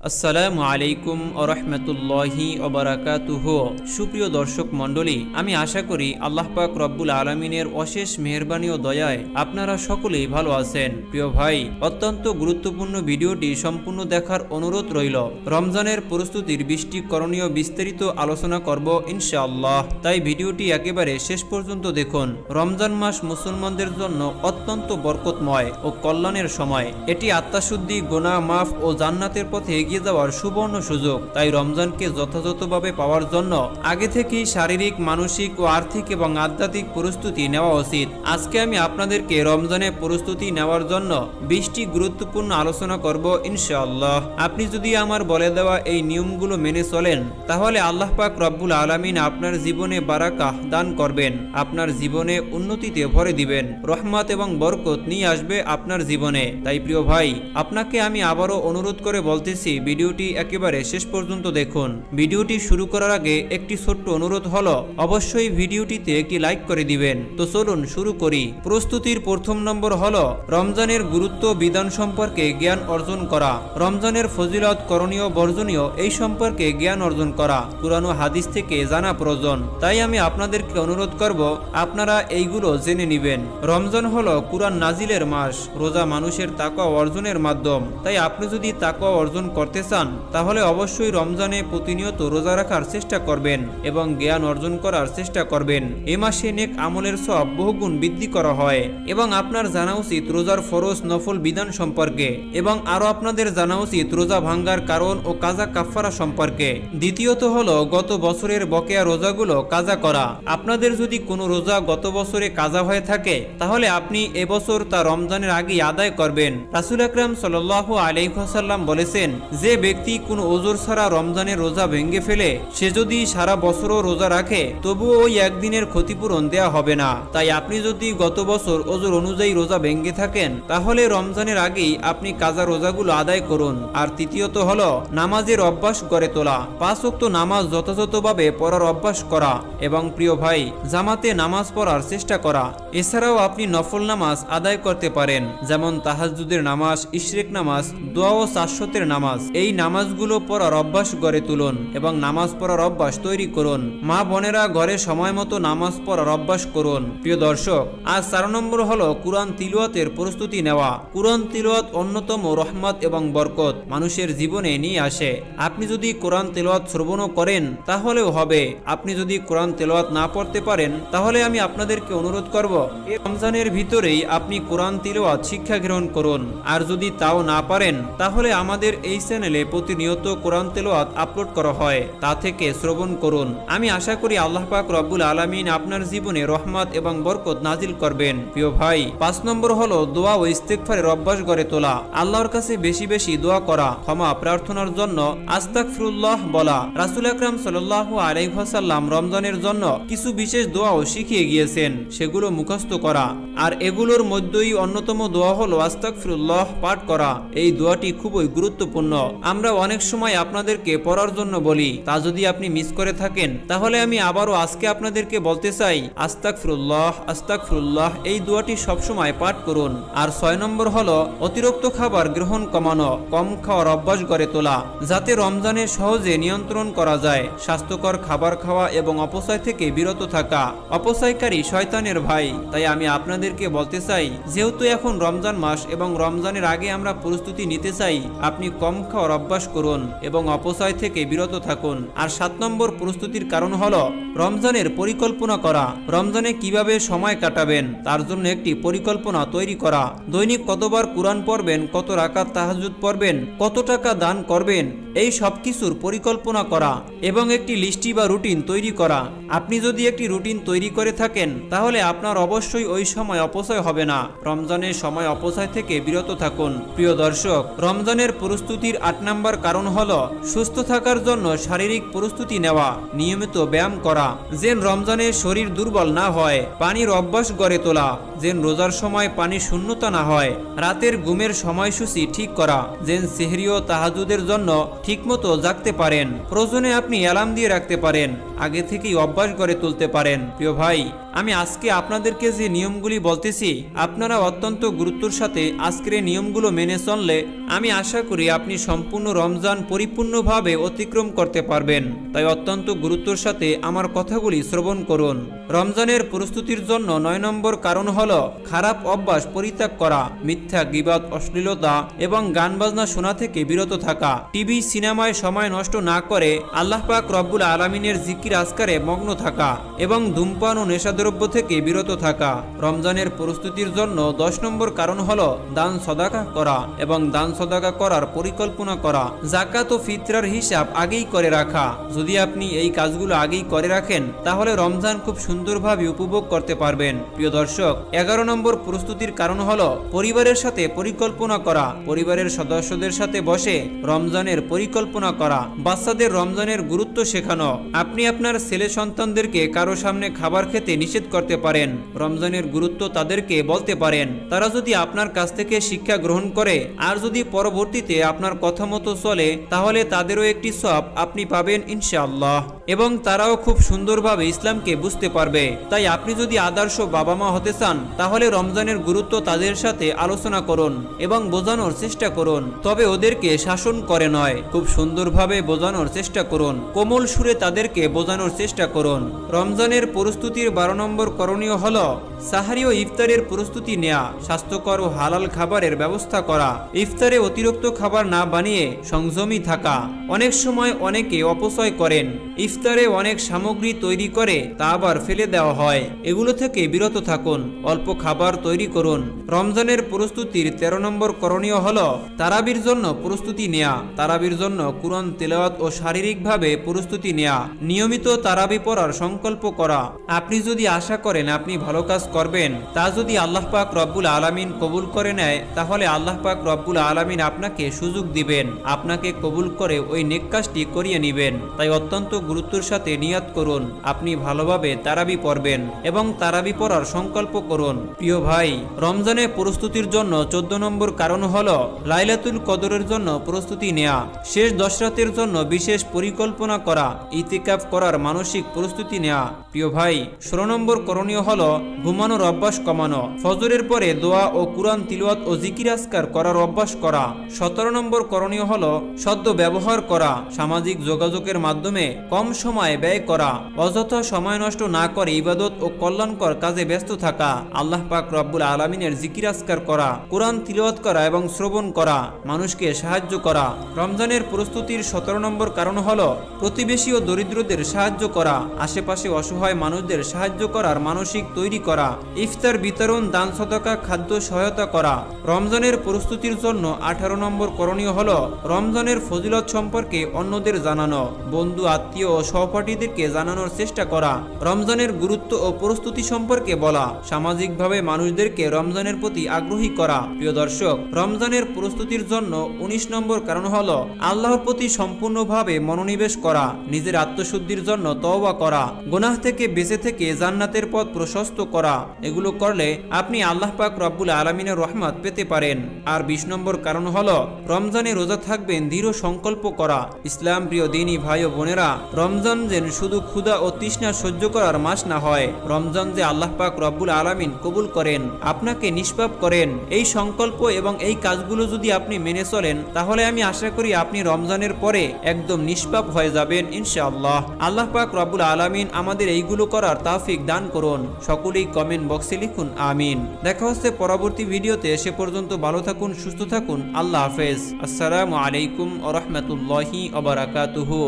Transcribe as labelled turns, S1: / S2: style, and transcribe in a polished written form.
S1: আসসালামু আলাইকুম ওরহমতুল্লাহি ওবারাকাতুহু। সুপ্রিয় দর্শক মণ্ডলী, আমি আশা করি আল্লাহ পাক রব্বুল আলমিনের অশেষ মেহেরবানি ও দয়ায় আপনারা সকলেই ভালো আছেন। প্রিয় ভাই, অত্যন্ত গুরুত্বপূর্ণ ভিডিওটি সম্পূর্ণ দেখার অনুরোধ রইল। রমজানের প্রস্তুতির 20টি করণীয় বিস্তারিত আলোচনা করব ইনশাআল্লাহ, তাই ভিডিওটি একেবারে শেষ পর্যন্ত দেখুন। রমজান মাস মুসলমানদের জন্য অত্যন্ত বরকতময় ও কল্যাণের সময়। এটি আত্মাশুদ্ধি, গুনাহ মাফ ও জান্নাতের পথে এগিয়ে যাওয়ার সুবর্ণ সুযোগ। তাই রমজানকে যথাযথভাবে পাওয়ার জন্য আগে থেকেই শারীরিক, মানসিক ও আর্থিক এবং আধ্যাত্মিক প্রস্তুতি নেওয়া উচিত। আজকে আমি আপনাদেরকে রমজানের প্রস্তুতি নেওয়ার জন্য 20টি গুরুত্বপূর্ণ আলোচনা করব ইনশাআল্লাহ। আপনি যদি আমার বলে দেওয়া এই নিয়মগুলো মেনে চলেন, তাহলে আল্লাহ পাক রব্বুল আলামিন আপনার জীবনে বারাকাহ দান করবেন, আপনার জীবনে উন্নতিতে ভরে দিবেন, রহমত এবং বরকত নিয়ে আসবে আপনার জীবনে। তাই প্রিয় ভাই, আপনাকে আমি আবারও অনুরোধ করে বলতেছি, ভিডিওটি একেবারে শেষ পর্যন্ত দেখুন। ভিডিওটি শুরু করার আগে একটি ছোট্ট অনুরোধ হলো, অবশ্যই ভিডিওটিতে একটি লাইক করে দিবেন। তো চলুন শুরু করি। প্রস্তুতির প্রথম নম্বর হলো রমজানের গুরুত্ব, বিধান সম্পর্কে জ্ঞান অর্জন করা। রমজানের ফজিলত, করণীয়, বর্জনীয় এই সম্পর্কে জ্ঞান অর্জন করা কুরআন ও হাদিস থেকে জানা প্রয়োজন। তাই আমি আপনাদেরকে অনুরোধ করব, আপনারা এইগুলো জেনে নেবেন। রমজান হলো কুরআন নাজিলের মাস। রোজা মানুষের তাকওয়া অর্জনের মাধ্যম। তাই আপনি যদি তাকওয়া অর্জন করতে চান, তাহলে অবশ্যই রমজানে প্রতিনিয়ত রোজা রাখার চেষ্টা করবেন এবং জ্ঞান অর্জন করার চেষ্টা করবেন। এ মাসে নেক আমলের সওয়াব বহুগুণ বৃদ্ধি করা হয়। এবং আপনার জানা উচিত রোজার ফরজ, নফল বিধান সম্পর্কে, এবং আরো আপনাদের জানা উচিত রোজা ভাঙ্গার কারণ ও কাজা কাফফারা সম্পর্কে। দ্বিতীয়ত হলো গত বছরের বকেয়া রোজাগুলো কাজা করা। আপনাদের যদি কোনো রোজা গত বছরে কাজা হয়ে থাকে, তাহলে আপনি এবছর তা রমজানের আগে আদায় করবেন। রাসূল আকরাম সাল্লাল্লাহু আলাইহি ওয়াসাল্লাম বলেছেন, যে ব্যক্তি কোনো ওজর ছাড়া রমজানের রোজা ভেঙে ফেলে, সে যদি সারা বছরও রোজা রাখে, তবুও ওই একদিনের ক্ষতিপূরণ দেয়া হবে না। তাই আপনি যদি গত বছর ওজর অনুযায়ী রোজা ভেঙে থাকেন, তাহলে রমজানের আগেই আপনি কাজা রোজাগুলো আদায় করুন। আর তৃতীয়ত হলো নামাজের অভ্যাস গড়ে তোলা। 5 ওয়াক্ত নামাজ যথাযথভাবে পড়ার অভ্যাস করা এবং প্রিয় ভাই, জামাতে নামাজ পড়ার চেষ্টা করা। এছাড়াও আপনি নফল নামাজ আদায় করতে পারেন, যেমন তাহাজ্জুদের নামাজ, ইশরেক নামাজ, দোয়া ও চারশতের নামাজ। এই নামাজগুলো পড়ার অভ্যাস গড়ে তুলুন এবং নামাজ পড়ার অভ্যাস তৈরি করুন। মা বোনেরা ঘরে সময় মতো নামাজ পড়ার অভ্যাস করুন। প্রিয় দর্শক, আজ 4 নম্বর হলো কুরআন তিলাওয়াতের প্রস্তুতি নেওয়া। কুরআন তিলাওয়াত অন্যতম রহমত এবং বরকত মানুষের জীবনে নিয়ে আসে। আপনি যদি কোরআন তিলাওয়াত শ্রবণও করেন, তাহলেও হবে। আপনি যদি কোরআন তিলাওয়াত না পড়তে পারেন, তাহলে আমি আপনাদেরকে অনুরোধ করব, এই রমজানের ভিতরেই আপনি কোরআন তিলাওয়াত শিক্ষা গ্রহণ করুন। আর যদি তাও না পারেন, তাহলে আমাদের এই চ্যানেলে প্রতিনিয়ত কোরআন তেলাওয়াত আপলোড করা হয়, তা থেকে শ্রবণ করুন। আমি আশা করি আল্লাহ পাক রব্বুল আলামিন আপনার জীবনে রহমত এবং বরকত নাজিল করবেন। প্রিয় ভাই, 5 নম্বর হলো দোয়া ও ইস্তিগফারের অভ্যাস গড়ে তোলা। আল্লাহর কাছে বেশি বেশি দোয়া করা, ক্ষমা প্রার্থনার জন্য আস্তাগফিরুল্লাহ বলা। রাসূল আকরাম সাল্লাল্লাহু আলাইহি ওয়াসাল্লাম রমজানের জন্য কিছু বিশেষ দোয়াও শিখিয়ে গিয়েছেন, সেগুলো মুখস্থ করা। আর এগুলোর মধ্যেই অন্যতম দোয়া হলো আস্তাগফিরুল্লাহ পাঠ করা। এই দোয়াটি খুবই গুরুত্বপূর্ণ। আমরা অনেক সময় আপনাদেরকে পড়ার জন্য বলি, তা যদি আপনি মিস করে থাকেন, তাহলে আমি আবারও আজকে আপনাদেরকে বলতে চাই, আস্তাগফিরুল্লাহ আস্তাগফিরুল্লাহ এই দোয়াটি সবসময় পাঠ করুন। আর 6 নম্বর হলো অতিরিক্ত খাবার গ্রহণ কমানো, কম খাওয়ার অভ্যাস গড়ে তোলা, যাতে রমজানে সহজে নিয়ন্ত্রণ করা যায়। স্বাস্থ্যকর খাবার খাওয়া এবং অপচয় থেকে বিরত থাকা। অপচয়কারী শয়তানের ভাই। তাই আমি আপনাদেরকে বলতে চাই, যেহেতু এখন রমজান মাস এবং রমজানের আগে আমরা প্রস্তুতি নিতে চাই, আপনি কম খাওয়ার অভ্যাস করুন এবং অপচয় থেকে বিরত থাকুন। আর 7 নম্বর প্রস্তুতির কারণ হলো রমজানের পরিকল্পনা করা। রমজানে কিভাবে সময় কাটাবেন, তার জন্য একটি পরিকল্পনা তৈরি করা। দৈনিক কতবার কুরআন পড়বেন, কত রাকাত তাহাজ্জুদ পড়বেন, কত টাকা দান করবেন, এই সব কিছুর পরিকল্পনা করা এবং একটি লিস্টি বা রুটিন তৈরি করা। আপনি যদি একটি রুটিন তৈরি করে থাকেন, তাহলে আপনার অবশ্যই ওই সময় অপচয় হবে না। রমজানের সময় অপচয় থেকে বিরত থাকুন। প্রিয় দর্শক, রমজানের প্রস্তুতির 8 নম্বর কারণ হলো সুস্থ থাকার জন্য শারীরিক প্রস্তুতি নেওয়া, নিয়মিত ব্যায়াম করা, যেন রমজানে শরীর দুর্বল না হয়। পানির অভ্যাস গড়ে তোলা, যেন রোজার সময় পানি শূন্যতা না হয়। রাতের ঘুমের সময়সূচি ঠিক করা, যেন সেহরি ও তাহাজ্জুদের জন্য ঠিকমতো জাগতে পারেন। প্রয়োজনে আপনি অ্যালার্ম দিয়ে রাখতে পারেন, আগে থেকেই অভ্যাস গড়ে তুলতে পারেন। প্রিয় ভাই, আমি আজকে আপনাদেরকে যে নিয়মগুলি বলতেছি আপনারা অত্যন্ত গুরুত্বের সাথে আজকের এই নিয়মগুলো মেনে চললে আমি আশা করি আপনি সম্পূর্ণ রমজান পরিপূর্ণভাবে অতিক্রম করতে পারবেন। তাই অত্যন্ত গুরুত্বের সাথে আমার কথাগুলি শ্রবণ করুন। রমজানের প্রস্তুতির জন্য 9 নম্বর কারণ হলো খারাপ অভ্যাস পরিত্যাগ করা, মিথ্যা, গীবত, অশ্লীলতা এবং গান বাজনা শোনা থেকে বিরত থাকা, টিভি সিনেমায় সময় নষ্ট না করে আল্লাহ পাক রব্বুল আলামিনের জিকির আজকারে মগ্ন থাকা এবং ধূমপান ও নেশাদ্রব্য থেকে বিরত থাকা। রমজানের প্রস্তুতির জন্য 10 নম্বর কারণ হলো দান সদাকা করা এবং দান সদাকা করার পরিকল্পনা করা, যাকাত ও ফিতরার হিসাব আগেই করে রাখা। যদি আপনি এই কাজগুলো আগেই করে রাখেন তাহলে রমজান খুব সুন্দরভাবে উপভোগ করতে পারবেন। প্রিয় দর্শক, 11 নম্বর প্রস্তুতির কারণ হলো পরিবারের সাথে পরিকল্পনা করা, পরিবারের সদস্যদের সাথে বসে রমজানের পরিকল্পনা করা, বাচ্চাদের রমজানের গুরুত্ব শেখানো। আপনি আপনার ছেলে সন্তানদেরকে কারো সামনে খাবার খেতে নিষেধ করতে পারেন, রমজানের গুরুত্ব তাদেরকে বলতে পারেন। তারা যদি আপনার কাছ থেকে শিক্ষা গ্রহণ করে আর যদি পরবর্তীতে আপনার কথা মতো চলে তাহলে তাদেরও একটি সওয়াব আপনি পাবেন ইনশাআল্লাহ, এবং তারাও খুব সুন্দরভাবে ইসলামকে বুঝতে পারবে। তাই আপনি যদি আদর্শ বাবা মা হতে চান তাহলে রমজানের গুরুত্ব তাদের সাথে আলোচনা করুন এবং বোঝানোর চেষ্টা করুন। তবে ওদেরকে শাসন করে নয়, খুব সুন্দরভাবে বোঝানোর চেষ্টা করুন, কোমল সুরে তাদেরকে বোঝানোর চেষ্টা করুন। রমজানের প্রস্তুতির 12 নম্বর করণীয় হলো সাহারি ও ইফতারের প্রস্তুতি নেওয়া, স্বাস্থ্যকর ও হালাল খাবারের ব্যবস্থা করা, ইফতারে অতিরিক্ত খাবার না বানিয়ে সংযমী থাকা। অনেক সময় অনেকে অপচয় করেন, ইফতারে অনেক সামগ্রী তৈরি করে তা আবার ফেলে দেওয়া হয়, এগুলো থেকে বিরত থাকুন, অল্প খাবার তৈরি করুন। রমজানের প্রস্তুতির 13 নম্বর করণীয় হলো তারাবির জন্য প্রস্তুতি নেওয়া, তারাবির জন্য কুরআন তেলাওয়াত ও শারীরিকভাবে প্রস্তুতি নেওয়া, নিয়মিত তারাবি পড়ার সংকল্প করা। আপনি যদি আশা করেন আপনি ভালো কাজ করবেন, তা যদি আল্লাহ পাক রব্বুল আলামিন কবুল করে নেয় তাহলে আল্লাহ পাক রব্বুল আলামিন আপনাকে সুযোগ দিবেন, আপনাকে কবুল করে ওই নেক কাজটি করিয়ে নেবেন। তাই অত্যন্ত গুরুত্বের সাথে নিয়াত করুন আপনি ভালোভাবে তারাবি পড়বেন এবং তারাবি পড়ার সংকল্প করুন। প্রিয় ভাই, রমজানে প্রস্তুতির জন্য 14 নম্বর কারণ হলো লাইলাতুল কদরের জন্য প্রস্তুতি নেওয়া, শেষ 10 রাতের জন্য বিশেষ পরিকল্পনা করা, ইতিকাফ করার মানসিক প্রস্তুতি নেওয়া। প্রিয় ভাই, 16 নম্বর করণীয় হলো ঘুমানোর অভ্যাস কমানো, ফজরের পরে দোয়া ও কুরআন তিলাওয়াত ও জিকির আজকার করার অভ্যাস করা। 17 নম্বর করণীয় হলো সদ্য ব্যবহার করা, সামাজিক যোগাযোগের মাধ্যমে কম সময় ব্যয় করা, অযথা সময় নষ্ট না করে ইবাদত ও কল্যাণকর কাজে ব্যস্ত থাকা, আল্লাহ পাক রব্বুল আলামিনের জিকির আজকার করা, কুরআন তিলাওয়াত করা এবং শ্রবণ করা, মানুষকে সাহায্য করা। রমজানের প্রস্তুতির 17 নম্বর কারণ হলো প্রতিবেশী ও দরিদ্রদের সাহায্য করা, আশেপাশে অসহায় মানুষদের সাহায্য করার মানসিক তৈরি করা, ইফতার বিতরণ, দান সদকা, খাদ্য সহায়তা করা। রমজানের প্রস্তুতির জন্য 18 নম্বর করণীয় হলো রমজানের ফজিলত সম্পর্কে অন্যদের জানানো, বন্ধু, আত্মীয় ও সহপাঠীদেরকে জানানোর চেষ্টা করা, রমজানের গুরুত্ব ও প্রস্তুতি সম্পর্কে বলা, সামাজিকভাবে মানুষদেরকে রমজানের প্রতি আগ্রহী করা। প্রিয় দর্শক, রমজানের প্রস্তুতির জন্য 19 নম্বর কারণ হলো আল্লাহর প্রতি সম্পূর্ণভাবে মনোনিবেশ করা, নিজের আত্মশুদ্ধির জন্য তওবা করা, গুনাহ থেকে বেঁচে থেকে জান্নাতের পথ প্রশস্ত করা। এগুলো করলে আপনি আল্লাহ পাক রব্বুল আলামিনের রহমত পেতে পারেন। আর 20 নম্বর কারণ হলো রমজানে রোজা থাকবেন দৃঢ় সংকল্প করা। ইসলাম প্রিয় দিনী ভাই ও বোনেরা, রমজান যেন শুধু ক্ষুধা ও তৃষ্ণা সহ্য করার মাস না হয়, রমজান যে আল্লাহ পাক রব্বুল আলামিন কবুল করেন, আপনাকে নিষ্পাপ করেন। এই সংকল্প এবং এই কাজগুলো যদি আপনি মেনে চলেন তাহলে আমি আশা করি আপনি রমজানের পরে একদম নিষ্পাপ হয়ে যাবেন ইনশাআল্লাহ। আল্লাহ পাক রব্বুল আলামিন আমাদের এইগুলো করার তৌফিক দান করুন। সকলেই কমেন্ট বক্সে লিখুন আমিন। দেখা হচ্ছে পরবর্তী ভিডিওতে, সে পর্যন্ত ভালো থাকুন, সুস্থ থাকুন। আল্লাহ হাফেজ। আসসালামু আলাইকুম ওয়া রাহমাতুল্লাহি ওয়া বারাকাতুহু।